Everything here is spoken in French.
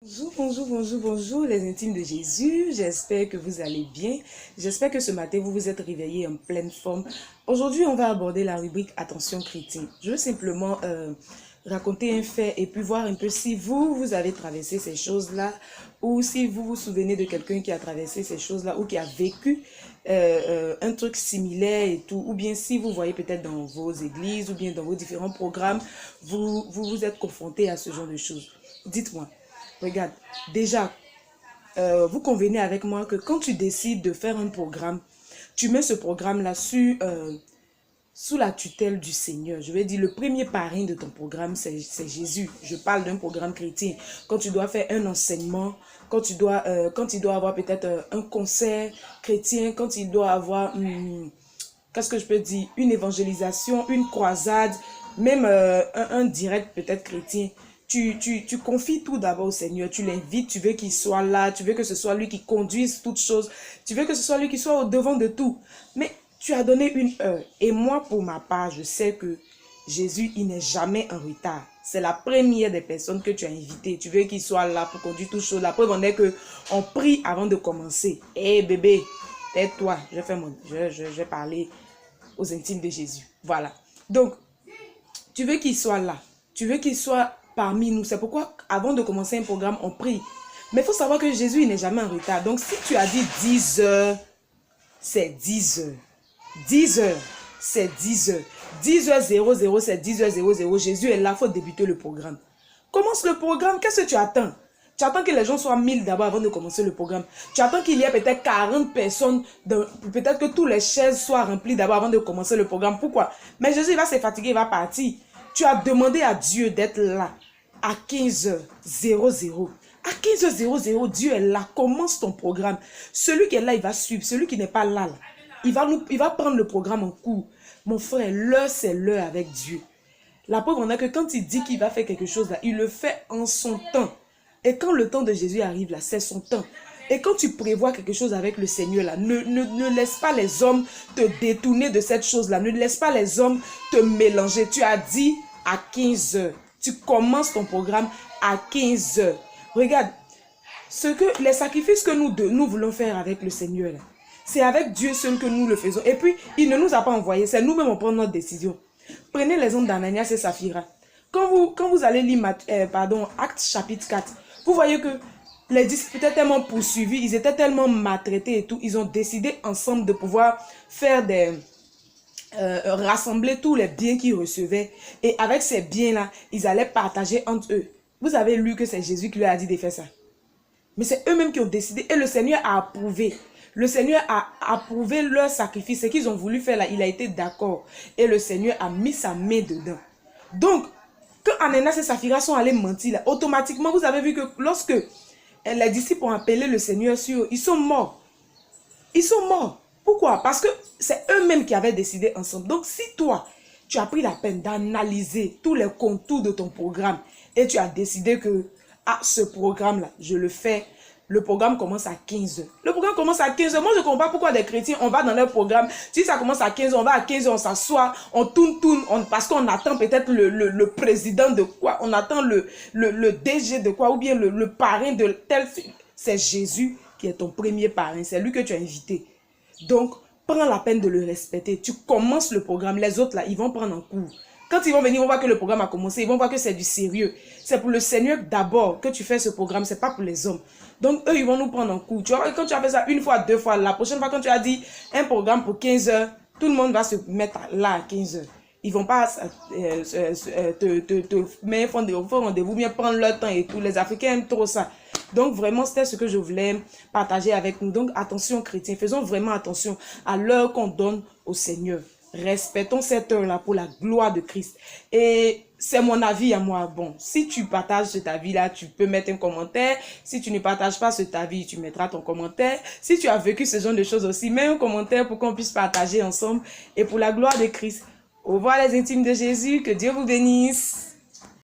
Bonjour, bonjour, bonjour, bonjour les intimes de Jésus, j'espère que vous allez bien, j'espère que ce matin vous vous êtes réveillés en pleine forme. Aujourd'hui on va aborder la rubrique Attention chrétien. Je veux simplement raconter un fait et puis voir un peu si vous avez traversé ces choses-là ou si vous vous souvenez de quelqu'un qui a traversé ces choses-là ou qui a vécu un truc similaire et tout, ou bien si vous voyez peut-être dans vos églises ou bien dans vos différents programmes, vous êtes confrontés à ce genre de choses. Dites-moi. Regarde, déjà, vous convenez avec moi que quand tu décides de faire un programme, tu mets ce programme-là sous la tutelle du Seigneur. Je vais dire, le premier parrain de ton programme, c'est Jésus. Je parle d'un programme chrétien. Quand tu dois faire un enseignement, quand il doit avoir peut-être un concert chrétien, quand il doit avoir, qu'est-ce que je peux dire, une évangélisation, une croisade, même un direct peut-être chrétien. Tu confies tout d'abord au Seigneur, tu l'invites, tu veux qu'il soit là, tu veux que ce soit lui qui conduise toutes choses, tu veux que ce soit lui qui soit au devant de tout. Mais tu as donné une heure. Et moi, pour ma part, je sais que Jésus, il n'est jamais en retard. C'est la première des personnes que tu as invitées. Tu veux qu'il soit là pour conduire toutes choses. La preuve en est qu'on prie avant de commencer. Hé bébé, tais-toi, je vais parler aux intimes de Jésus. Voilà. Donc, tu veux qu'il soit là. Tu veux qu'il soit parmi nous. C'est pourquoi, avant de commencer un programme, on prie. Mais il faut savoir que Jésus, il n'est jamais en retard. Donc, si tu as dit 10 heures, c'est 10 heures. 10 heures, c'est 10 heures. 10 heures 00, c'est 10 heures 00. Jésus est là, il faut débuter le programme. Commence le programme, qu'est-ce que tu attends? Tu attends que les gens soient 1000 d'abord avant de commencer le programme. Tu attends qu'il y ait peut-être 40 personnes, peut-être que toutes les chaises soient remplies d'abord avant de commencer le programme. Pourquoi? Mais Jésus, il va se fatiguer, il va partir. Tu as demandé à Dieu d'être là à 15 heures 00. À 15 heures 00, Dieu est là. Commence ton programme. Celui qui est là, il va suivre. Celui qui n'est pas là, il va prendre le programme en cours. Mon frère, l'heure, c'est l'heure avec Dieu. La preuve en est que quand il dit qu'il va faire quelque chose, là, il le fait en son temps. Et quand le temps de Jésus arrive, là, c'est son temps. Et quand tu prévois quelque chose avec le Seigneur, là, ne laisse pas les hommes te détourner de cette chose-là. Ne laisse pas les hommes te mélanger. Tu as dit à 15 heures. Tu commences ton programme à 15 heures. Regarde, les sacrifices que nous voulons faire avec le Seigneur, c'est avec Dieu seul que nous le faisons. Et puis, il ne nous a pas envoyé. C'est nous-mêmes on prend notre décision. Prenez l'exemple d'Ananias et Saphira. Quand vous allez lire Actes chapitre 4, vous voyez que les disciples étaient tellement poursuivis, ils étaient tellement maltraités et tout, ils ont décidé ensemble de pouvoir faire rassembler tous les biens qu'ils recevaient. Et avec ces biens-là, ils allaient partager entre eux. Vous avez lu que c'est Jésus qui leur a dit de faire ça. Mais c'est eux-mêmes qui ont décidé et le Seigneur a approuvé. Le Seigneur a approuvé leur sacrifice. Ce qu'ils ont voulu faire là, il a été d'accord. Et le Seigneur a mis sa main dedans. Donc, quand Ananias et Saphira sont allés mentir là, automatiquement, vous avez vu que lorsque les disciples ont appelé le Seigneur sur eux, ils sont morts. Ils sont morts. Pourquoi? Parce que c'est eux-mêmes qui avaient décidé ensemble. Donc, si toi, tu as pris la peine d'analyser tous les contours de ton programme et tu as décidé que, ce programme-là, je le fais, le programme commence à 15 heures. Le programme commence à 15 heures. Moi, je ne comprends pas pourquoi des chrétiens, on va dans leur programme. Si ça commence à 15 heures, on va à 15 heures, on s'assoit, on tourne, parce qu'on attend peut-être le président de quoi, on attend le DG de quoi, ou bien le parrain de tel. C'est Jésus qui est ton premier parrain. C'est lui que tu as invité. Donc, prends la peine de le respecter. Tu commences le programme. Les autres, là, ils vont prendre en cours. Quand ils vont venir, on voit que le programme a commencé. Ils vont voir que c'est du sérieux. C'est pour le Seigneur d'abord que tu fais ce programme. Ce n'est pas pour les hommes. Donc, eux, ils vont nous prendre en cours. Tu vois, quand tu as fait ça une fois, deux fois, la prochaine fois, quand tu as dit un programme pour 15 heures, tout le monde va se mettre là à 15 heures. Ils ne vont pas te mettre rendez-vous, bien prendre leur temps et tout. Les Africains aiment trop ça. Donc, vraiment, c'était ce que je voulais partager avec nous. Donc, attention, chrétiens. Faisons vraiment attention à l'heure qu'on donne au Seigneur. Respectons cette heure-là pour la gloire de Christ. Et c'est mon avis à moi. Bon, si tu partages cet avis-là, tu peux mettre un commentaire. Si tu ne partages pas cet avis, tu mettras ton commentaire. Si tu as vécu ce genre de choses aussi, mets un commentaire pour qu'on puisse partager ensemble. Et pour la gloire de Christ. Au revoir les intimes de Jésus. Que Dieu vous bénisse.